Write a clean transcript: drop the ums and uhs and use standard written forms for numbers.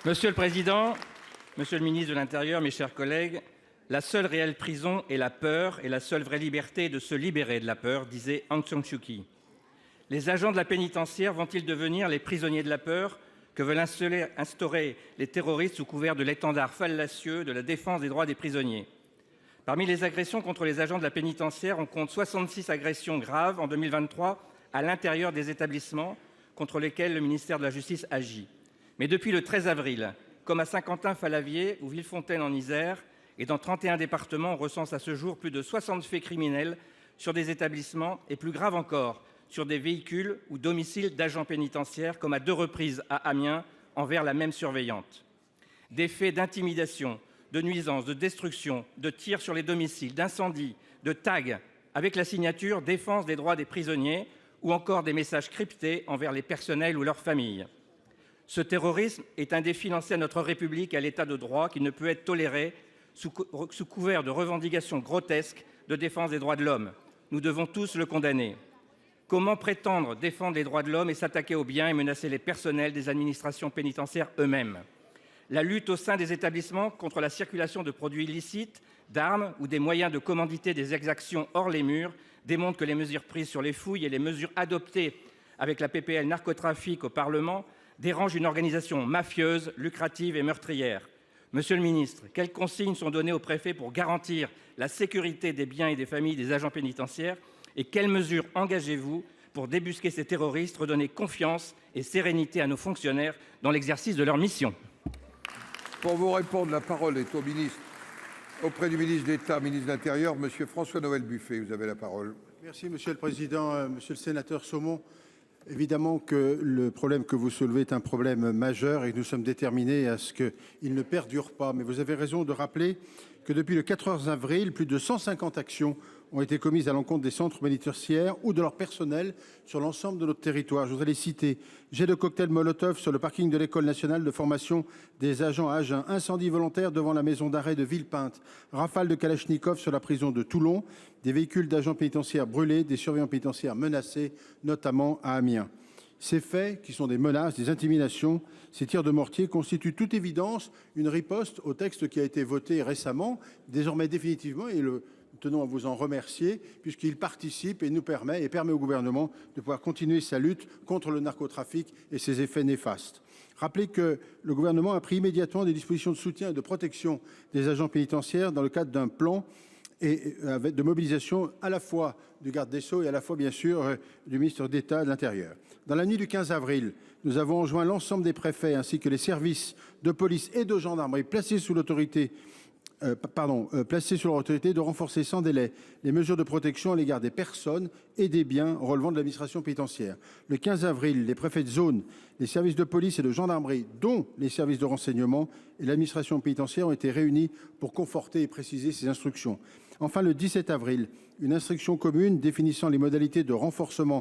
Monsieur le président, monsieur le ministre de l'Intérieur, mes chers collègues, la seule réelle prison est la peur et la seule vraie liberté est de se libérer de la peur, disait Aung San Suu Kyi. Les agents de la pénitentiaire vont-ils devenir les prisonniers de la peur que veulent instaurer les terroristes sous couvert de l'étendard fallacieux de la défense des droits des prisonniers? Parmi les agressions contre les agents de la pénitentiaire, on compte 66 agressions graves en 2023 à l'intérieur des établissements contre lesquels le ministère de la Justice agit. Mais depuis le 13 avril, comme à Saint-Quentin-Fallavier ou Villefontaine en Isère, et dans 31 départements, on recense à ce jour plus de 60 faits criminels sur des établissements et, plus grave encore, sur des véhicules ou domiciles d'agents pénitentiaires, comme à 2 reprises à Amiens envers la même surveillante. Des faits d'intimidation, de nuisance, de destruction, de tirs sur les domiciles, d'incendie, de tags avec la signature « Défense des droits des prisonniers » ou encore des messages cryptés envers les personnels ou leurs familles. Ce terrorisme est un défi lancé à notre République et à l'État de droit qui ne peut être toléré sous couvert de revendications grotesques de défense des droits de l'homme. Nous devons tous le condamner. Comment prétendre défendre les droits de l'homme et s'attaquer aux biens et menacer les personnels des administrations pénitentiaires eux-mêmes? La lutte au sein des établissements contre la circulation de produits illicites, d'armes ou des moyens de commanditer des exactions hors les murs démontre que les mesures prises sur les fouilles et les mesures adoptées avec la PPL narcotrafic au Parlement dérangent une organisation mafieuse, lucrative et meurtrière. Monsieur le ministre, quelles consignes sont données aux préfets pour garantir la sécurité des biens et des familles des agents pénitentiaires et quelles mesures engagez-vous pour débusquer ces terroristes, redonner confiance et sérénité à nos fonctionnaires dans l'exercice de leur mission? Pour vous répondre, la parole est auprès du ministre d'État, ministre de l'Intérieur, monsieur François-Noël Buffet. Vous avez la parole. Merci Monsieur le Président. Monsieur le sénateur Saumon, évidemment que le problème que vous soulevez est un problème majeur et nous sommes déterminés à ce qu'il ne perdure pas. Mais vous avez raison de rappeler que depuis le 14 avril, plus de 150 actions ont été commises à l'encontre des centres pénitentiaires ou de leur personnel sur l'ensemble de notre territoire. Je voudrais les citer: jet de cocktail Molotov sur le parking de l'École nationale de formation des agents à Agen, incendie volontaire devant la maison d'arrêt de Villepinte, rafale de Kalachnikov sur la prison de Toulon, des véhicules d'agents pénitentiaires brûlés, des surveillants pénitentiaires menacés, notamment à Amiens. Ces faits, qui sont des menaces, des intimidations, ces tirs de mortier, constituent toute évidence une riposte au texte qui a été voté récemment, désormais définitivement, et nous tenons à vous en remercier, puisqu'il participe et permet au gouvernement de pouvoir continuer sa lutte contre le narcotrafic et ses effets néfastes. Rappelez que le gouvernement a pris immédiatement des dispositions de soutien et de protection des agents pénitentiaires dans le cadre d'un plan de mobilisation à la fois du garde des Sceaux et à la fois, bien sûr, du ministre d'État de l'Intérieur. Dans la nuit du 15 avril, nous avons enjoint l'ensemble des préfets ainsi que les services de police et de gendarmerie placés sous leur autorité de renforcer sans délai les mesures de protection à l'égard des personnes et des biens relevant de l'administration pénitentiaire. Le 15 avril, les préfets de zone, les services de police et de gendarmerie, dont les services de renseignement et l'administration pénitentiaire, ont été réunis pour conforter et préciser ces instructions. Enfin, le 17 avril, une instruction commune définissant les modalités de renforcement